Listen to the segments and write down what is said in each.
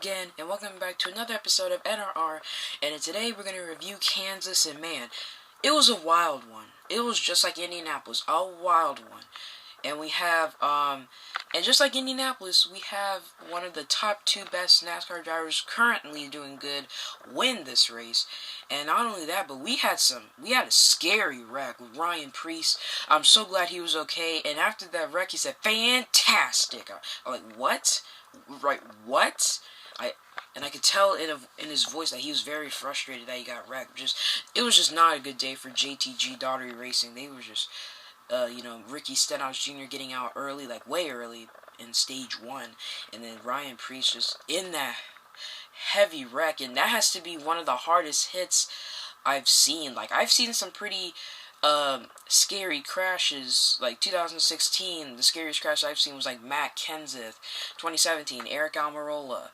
again, and welcome back to another episode of NRR, and today we're going to review Kansas, and man, it was a wild one. It was just like Indianapolis, a wild one. And we have, and just like Indianapolis, we have one of the top two best NASCAR drivers currently doing good win this race. And not only that, but we had a scary wreck with Ryan Preece. I'm so glad he was okay. And after that wreck, he said, "Fantastic." I'm like, what? Right, what? I could tell in his voice that he was very frustrated that he got wrecked. It was just not a good day for JTG Daugherty Racing. They were just, Ricky Stenhouse Jr. getting out early, like way early in stage 1, and then Ryan Preece just in that heavy wreck, and that has to be one of the hardest hits I've seen. Like, I've seen some pretty scary crashes. Like 2016, the scariest crash I've seen was like Matt Kenseth. 2017, Eric Almirola.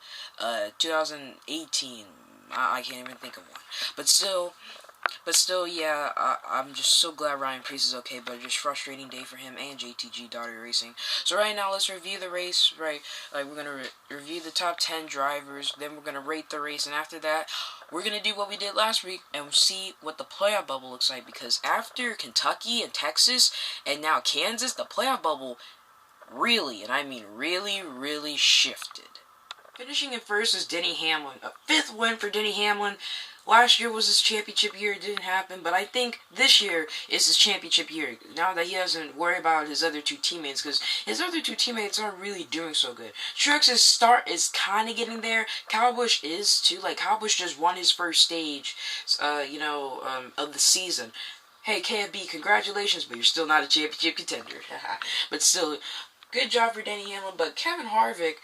2018, I can't even think of one. But still, yeah, I'm just so glad Ryan Preece is okay, but just frustrating day for him and JTG Daugherty Racing. So right now, let's review the race, right? Like, we're going to review the top 10 drivers, then we're going to rate the race, and after that, we're going to do what we did last week and see what the playoff bubble looks like, because after Kentucky and Texas, and now Kansas, the playoff bubble really, and I mean really shifted. Finishing in first is Denny Hamlin. A 5th win for Denny Hamlin. Last year was his championship year. It didn't happen, but I think this year is his championship year. Now that he doesn't worry about his other two teammates, because his other two teammates aren't really doing so good. Truex's start is kind of getting there. Kyle Busch is too. Like, Kyle Busch just won his first stage, of the season. Hey, KFB, congratulations, but you're still not a championship contender. But still, good job for Denny Hamlin. But Kevin Harvick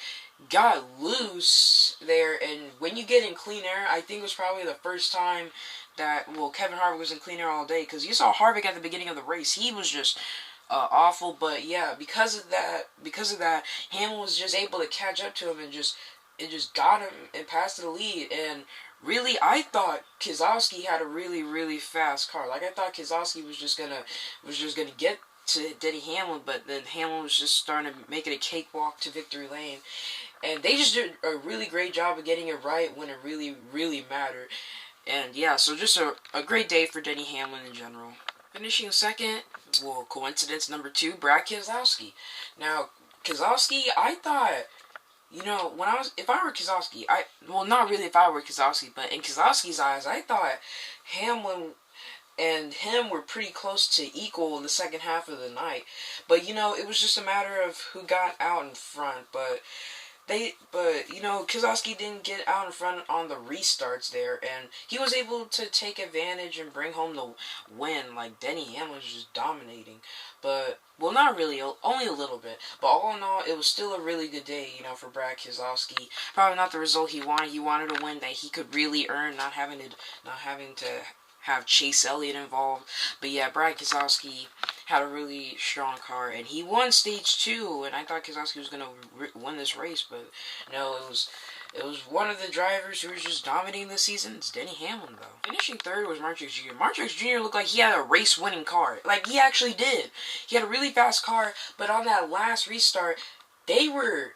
got loose there, and when you get in clean air, I think it was probably the first time that, Kevin Harvick was in clean air all day, because you saw Harvick at the beginning of the race. He was just awful, but yeah, because of that, Hamlin was just able to catch up to him and just got him and passed to the lead. And really, I thought Keselowski had a really fast car. Like, I thought Keselowski was just gonna get to Denny Hamlin, but then Hamlin was just starting to make it a cakewalk to victory lane. And they just did a really great job of getting it right when it really mattered. And yeah, so just a great day for Denny Hamlin in general. Finishing second, coincidence number 2, Brad Keselowski. Now, Keselowski, I thought, if I were Keselowski, not really if I were Keselowski, but in Keselowski's eyes, I thought Hamlin and him were pretty close to equal in the second half of the night. But, it was just a matter of who got out in front. But Keselowski didn't get out in front on the restarts there, and he was able to take advantage and bring home the win. Like, Denny Hamlin was just dominating. But, not really, only a little bit. But all in all, it was still a really good day, for Brad Keselowski. Probably not the result he wanted. He wanted a win that he could really earn, not having to have Chase Elliott involved. But yeah, Brad Keselowski had a really strong car, and he won stage 2, and I thought Keselowski was going to win this race, but no, it was one of the drivers who was just dominating this season. It's Denny Hamlin, though. Finishing third was Martrix Jr. Martrix Jr. looked like he had a race-winning car. Like, he actually did. He had a really fast car, but on that last restart, they were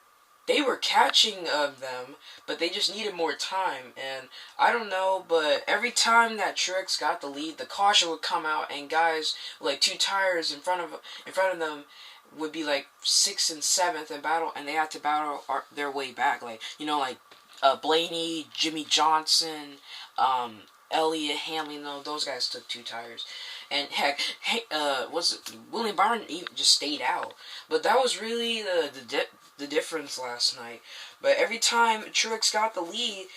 catching them, but they just needed more time. And I don't know, but every time that Truex got the lead, the caution would come out, and guys with like 2 tires in front of them would be like 6th and 7th and battle, and they had to battle their way back. Like, Blaney, Jimmy Johnson, Elliott, Hamlin, those guys took 2 tires. And heck, William Byron even just stayed out. But that was really the difference last night. But every time Truex got the lead,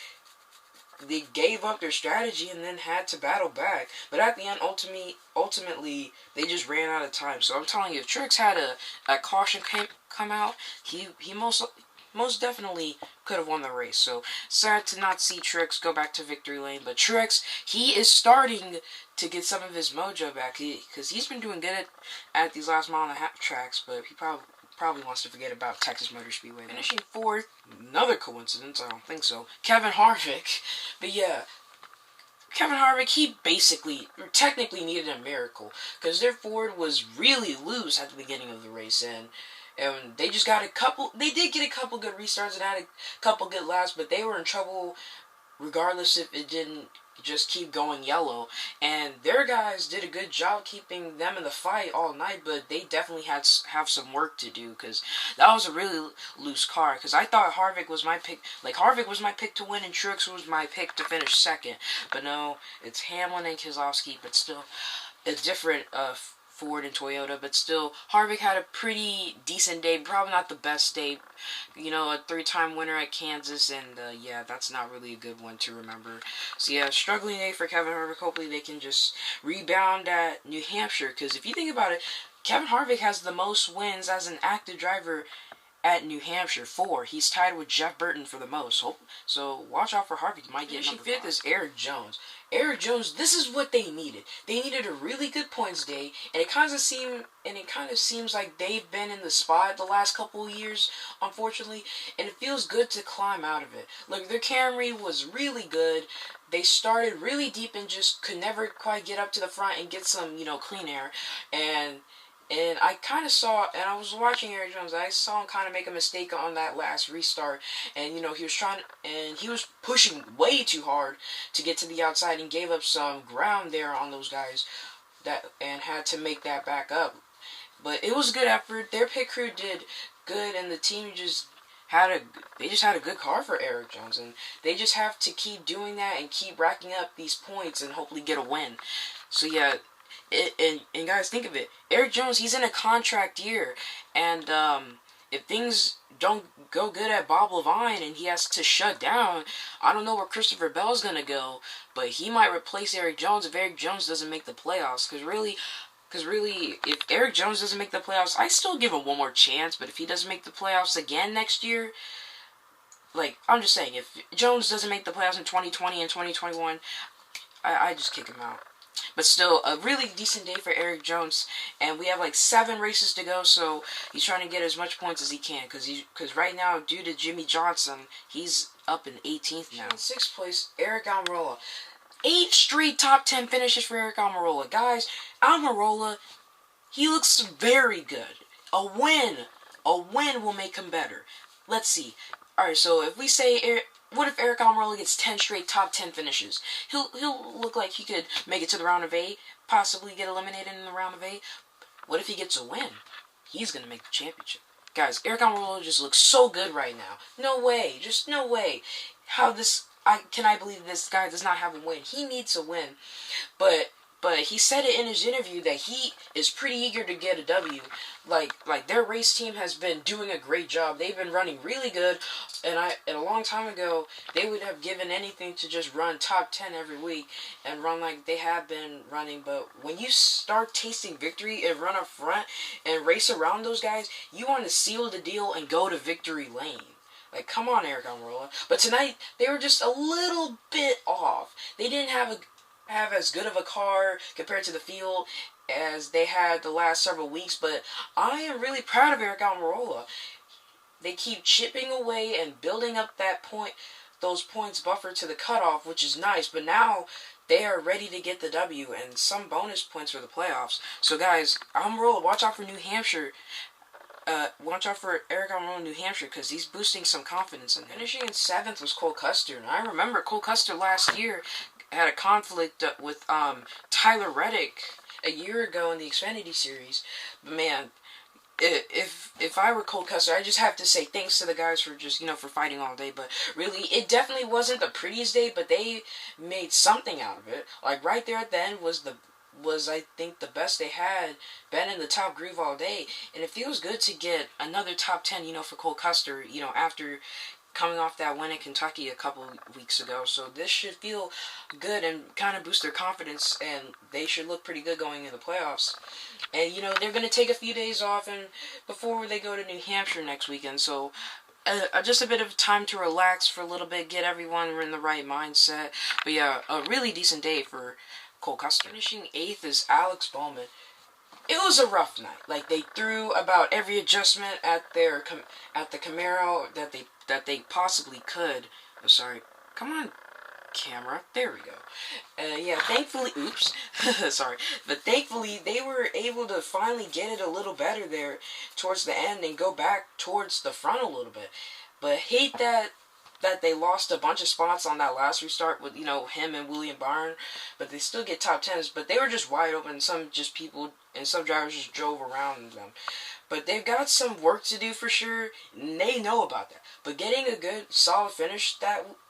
they gave up their strategy and then had to battle back. But at the end, ultimately, they just ran out of time. So I'm telling you, if Truex had a caution come out, he most definitely could have won the race. So sad to not see Truex go back to victory lane. But Truex, he is starting to get some of his mojo back, because he's been doing good at these last mile and a half tracks, but he probably wants to forget about Texas Motor Speedway. Finishing 4th, another coincidence, I don't think so, Kevin Harvick. But yeah, Kevin Harvick, he technically needed a miracle, because their Ford was really loose at the beginning of the race, and And they just got a couple. They did get a couple good restarts and had a couple good laps, but they were in trouble regardless if it didn't just keep going yellow. And their guys did a good job keeping them in the fight all night, but they definitely have some work to do, because that was a really loose car. Because I thought Harvick was my pick. Like, Harvick was my pick to win, and Truex was my pick to finish second. But no, it's Hamlin and Keselowski, but still a different Ford and Toyota, but still, Harvick had a pretty decent day. Probably not the best day. You know, a 3-time winner at Kansas, and yeah, that's not really a good one to remember. So yeah, struggling day for Kevin Harvick. Hopefully they can just rebound at New Hampshire, because if you think about it, Kevin Harvick has the most wins as an active driver at New Hampshire, 4. He's tied with Jeff Burton for the most. So watch out for Harvick. He might get number 5 is Eric Jones. Eric Jones, this is what they needed. They needed a really good points day, and it kind of seems like they've been in the spot the last couple of years, unfortunately, and it feels good to climb out of it. Look, their Camry was really good. They started really deep and just could never quite get up to the front and get some, clean air, and I kind of saw, and I was watching Eric Jones, I saw him kind of make a mistake on that last restart, and, he was pushing way too hard to get to the outside and gave up some ground there on those guys, and had to make that back up. But it was a good effort. Their pit crew did good, and the team just had a good car for Eric Jones, and they just have to keep doing that and keep racking up these points and hopefully get a win. So yeah, and guys, think of it. Eric Jones, he's in a contract year, and if things don't go good at Bob Levine and he has to shut down, I don't know where Christopher Bell's gonna go, but he might replace Eric Jones if Eric Jones doesn't make the playoffs. Because really, if Eric Jones doesn't make the playoffs, I still give him one more chance. But if he doesn't make the playoffs again next year, like, I'm just saying, if Jones doesn't make the playoffs in 2020 and 2021, I just kick him out. But still, a really decent day for Eric Jones, and we have like 7 races to go, so he's trying to get as much points as he can, because right now, due to Jimmy Johnson, he's up in 18th now. In 6th place, Eric Almirola. 8 straight top 10 finishes for Eric Almirola. Guys, Almirola, he looks very good. A win will make him better. Let's see. Alright, so if we say what if Eric Almirola gets 10 straight top 10 finishes? He'll look like he could make it to the round of 8, possibly get eliminated in the round of 8. What if he gets a win? He's going to make the championship. Guys, Eric Almirola just looks so good right now. No way. Just no way. Can I believe this guy does not have a win? He needs a win. But he said it in his interview that he is pretty eager to get a W. Like their race team has been doing a great job. They've been running really good, and a long time ago they would have given anything to just run top 10 every week and run like they have been running. But when you start tasting victory and run up front and race around those guys, you want to seal the deal and go to victory lane. Like, come on, Eric Almirola. But tonight they were just a little bit off. They didn't have as good of a car compared to the field as they had the last several weeks, but I am really proud of Eric Almirola. They keep chipping away and building up those points buffer to the cutoff, which is nice, but now they are ready to get the W and some bonus points for the playoffs. So guys, Almirola, watch out for New Hampshire. Watch out for Eric Almirola in New Hampshire, because he's boosting some confidence in him. Finishing in 7th was Cole Custer, and I remember Cole Custer last year had a conflict with Tyler Reddick a year ago in the Xfinity Series. But man, if I were Cole Custer, I just have to say thanks to the guys for just, for fighting all day. But really, it definitely wasn't the prettiest day, but they made something out of it. Like, right there at the end was I think the best they had, been in the top groove all day. And it feels good to get another top 10, for Cole Custer, after coming off that win in Kentucky a couple weeks ago. So this should feel good and kind of boost their confidence, and they should look pretty good going into the playoffs. And, they're going to take a few days off and before they go to New Hampshire next weekend. So just a bit of time to relax for a little bit, get everyone in the right mindset. But yeah, a really decent day for Cole Custer. Finishing 8th is Alex Bowman. It was a rough night. Like, they threw about every adjustment at the Camaro that they possibly could. Oh, sorry. Come on. camera. There we go. Yeah, thankfully, oops, sorry, but thankfully they were able to finally get it a little better there towards the end and go back towards the front a little bit. But hate that they lost a bunch of spots on that last restart with, him and William Byron, but they still get top 10s, but they were just wide open. Some drivers just drove around them. But they've got some work to do for sure, and they know about that. But getting a good, solid finish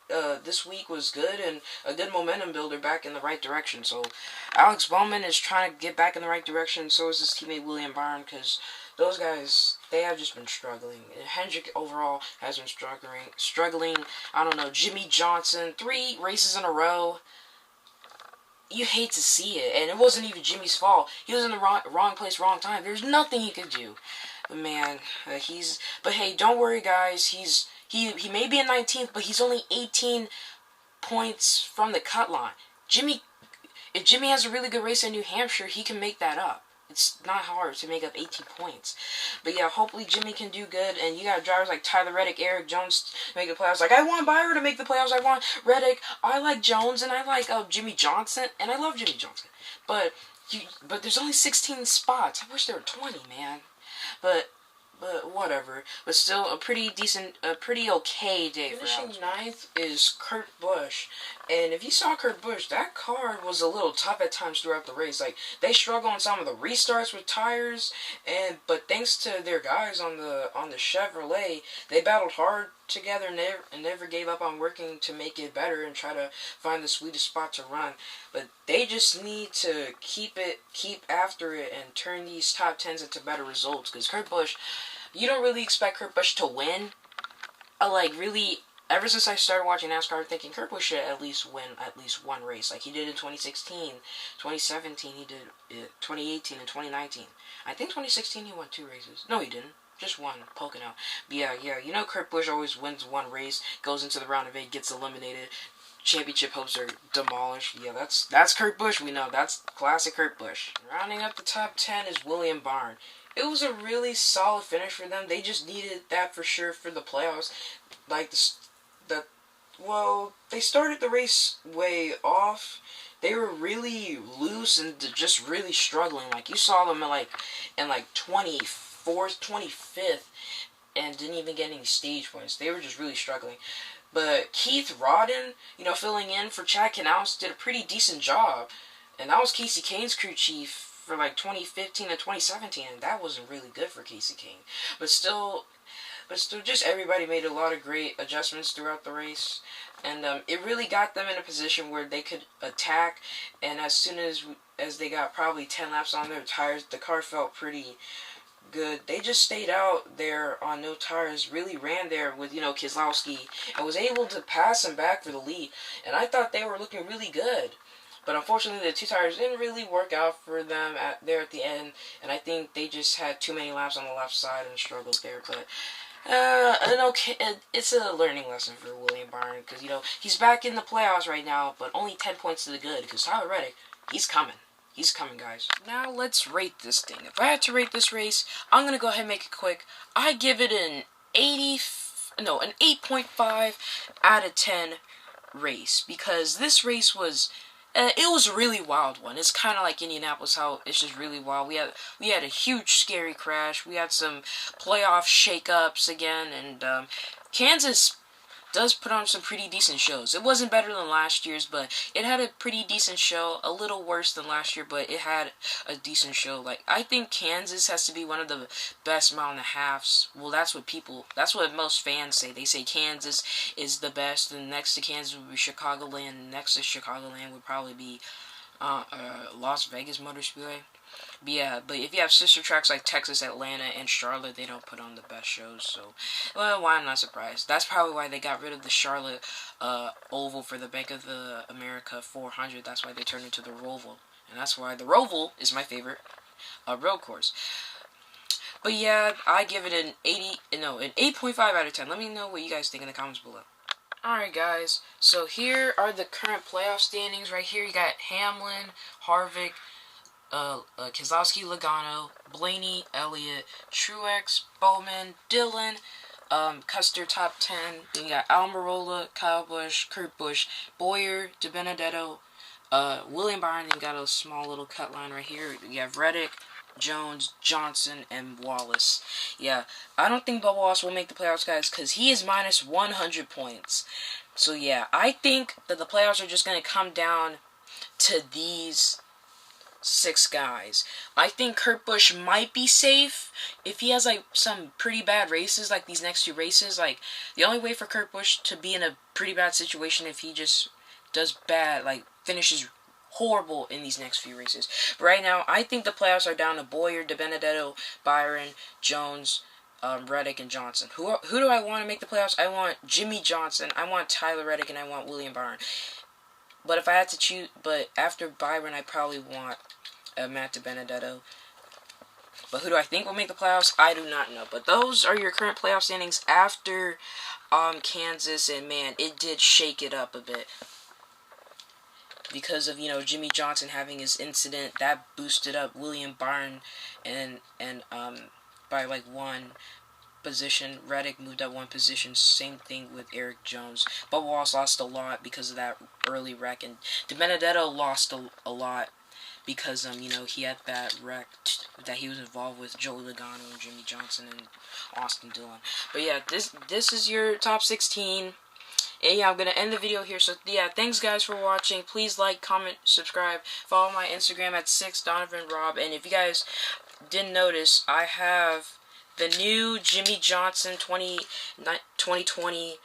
this week was good, and a good momentum builder back in the right direction. So Alex Bowman is trying to get back in the right direction, so is his teammate William Byron, because those guys, they have just been struggling. Hendrick overall has been struggling. I don't know, Jimmy Johnson, 3 races in a row. You hate to see it, and it wasn't even Jimmy's fault. He was in the wrong place, wrong time. There's nothing he could do. But man, but hey, don't worry, guys. He may be in 19th, but he's only 18 points from the cut line. If Jimmy has a really good race in New Hampshire, he can make that up. It's not hard to make up 18 points. But yeah, hopefully Jimmy can do good. And you got drivers like Tyler Reddick, Eric Jones to make the playoffs. Like, I want Byron to make the playoffs. I want Reddick. I like Jones, and I like Jimmy Johnson. And I love Jimmy Johnson. But there's only 16 spots. I wish there were 20, man. But whatever. But still a pretty okay day for Alex. Finishing 9th is Kurt Busch. And if you saw Kurt Busch, that car was a little tough at times throughout the race. Like, they struggle on some of the restarts with tires, but thanks to their guys on the Chevrolet, they battled hard together and never gave up on working to make it better and try to find the sweetest spot to run. But they just need to keep after it and turn these top 10s into better results. Because Kurt Busch, you don't really expect Kurt Busch to win. Ever since I started watching NASCAR, I'm thinking Kurt Busch should at least win at least one race. Like he did in 2016, 2017, he did 2018, and 2019. I think 2016 he won 2 races. No, he didn't. Just one, Pocono. But yeah, Kurt Busch always wins one race, goes into the round of 8, gets eliminated. Championship hopes are demolished. Yeah, that's Kurt Busch. We know that's classic Kurt Busch. Rounding up the top 10 is William Byron. It was a really solid finish for them. They just needed that for sure for the playoffs. Like they started the race way off. They were really loose and just really struggling. Like you saw them in 24th, 25th, and didn't even get any stage points. They were just really struggling. But Keith Rodden, filling in for Chad Knaus, did a pretty decent job. And that was Casey Kane's crew chief for 2015 and 2017, and that wasn't really good for Casey Kane. But still, just everybody made a lot of great adjustments throughout the race, and it really got them in a position where they could attack. And as soon as they got probably 10 laps on their tires, the car felt pretty good. They just stayed out there on no tires, really ran there with Keselowski, and was able to pass him back for the lead. And I thought they were looking really good. But unfortunately, the 2 tires didn't really work out for them at the end, and I think they just had too many laps on the left side and struggled there. But it's a learning lesson for William Byron, because he's back in the playoffs right now, but only 10 points to the good. Because Tyler Reddick, he's coming. He's coming, guys. Now let's rate this thing. If I had to rate this race, I'm gonna go ahead and make it quick. I give it an 8.5 out of 10 race, because this race was. It was a really wild one. It's kind of like Indianapolis, how it's just really wild. We had a huge scary crash. We had some playoff shakeups again, and Kansas does put on some pretty decent shows. It wasn't better than last year's, but it had a pretty decent show. A little worse than last year, but it had a decent show. I think Kansas has to be one of the best mile and a halves. Well, that's what most fans say. They say Kansas is the best, and next to Kansas would be Chicagoland, and next to Chicagoland would probably be Las Vegas Motor Speedway. But if you have sister tracks like Texas, Atlanta, and Charlotte, they don't put on the best shows. So, why I'm not surprised. That's probably why they got rid of the Charlotte Oval for the Bank of America 400. That's why they turned it to the Roval, and that's why the Roval is my favorite road course. But yeah, I give it an 8.5 out of 10. Let me know what you guys think in the comments below. Alright guys, so here are the current playoff standings. Right here you got Hamlin, Harvick, Keselowski, Logano, Blaney, Elliott, Truex, Bowman, Dillon, Custer top 10. Then you got Almirola, Kyle Busch, Kurt Busch, Boyer, DiBenedetto, William Byron. You got a small little cut line right here. You have Reddick, Jones, Johnson, and Wallace. Yeah, I don't think Bubba Wallace will make the playoffs, guys, because he is minus 100 points. So yeah, I think that the playoffs are just going to come down to these 6 guys. I think Kurt Busch might be safe if he has like some pretty bad races, like these next 2 races. Like, the only way for Kurt Busch to be in a pretty bad situation if he just does bad, like finishes horrible in these next few races. But right now, I think the playoffs are down to Boyer, DiBenedetto, Byron, Jones, Reddick, and Johnson. Who do I want to make the playoffs? I want Jimmy Johnson, I want Tyler Reddick, and I want William Byron. But if I had to choose, but after Byron, I probably want Matt DiBenedetto. But who do I think will make the playoffs? I do not know. But those are your current playoff standings after Kansas, and man, it did shake it up a bit. Because of, Jimmy Johnson having his incident, that boosted up William Byron and by like 1 position. Reddick moved up 1 position. Same thing with Eric Jones. Bubba Wallace lost a lot because of that early wreck, and DiBenedetto lost a lot because he had that wreck that he was involved with Joey Logano and Jimmy Johnson and Austin Dillon. But yeah, this is your top 16. And yeah, I'm going to end the video here. So yeah, thanks guys for watching. Please like, comment, subscribe. Follow my Instagram at 6DonovanRob. And if you guys didn't notice, I have the new Jimmy Johnson 2020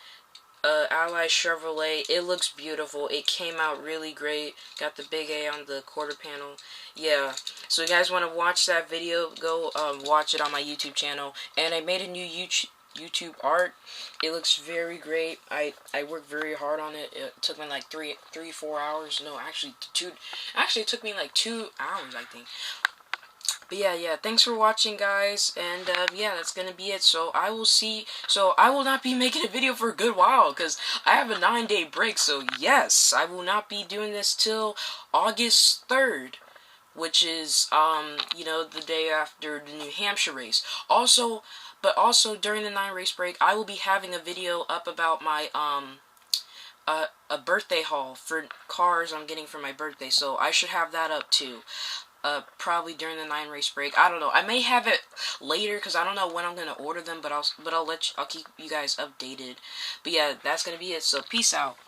Ally Chevrolet. It looks beautiful. It came out really great. Got the big A on the quarter panel. Yeah, so you guys want to watch that video, go watch it on my YouTube channel. And I made a new YouTube art. It looks very great. I worked very hard on it. It took me like 4 hours. No, actually it took me like 2 hours, I think. But yeah, thanks for watching, guys, and yeah, that's gonna be it. So I will not be making a video for a good while because I have a 9-day break. So yes, I will not be doing this till August 3rd, which is the day after the New Hampshire race. But also during the 9-race break, I will be having a video up about my a birthday haul for cars I'm getting for my birthday. So I should have that up too. Probably during the 9-race break. I don't know. I may have it later because I don't know when I'm gonna order them. But I'll keep you guys updated. But yeah, that's gonna be it. So peace out.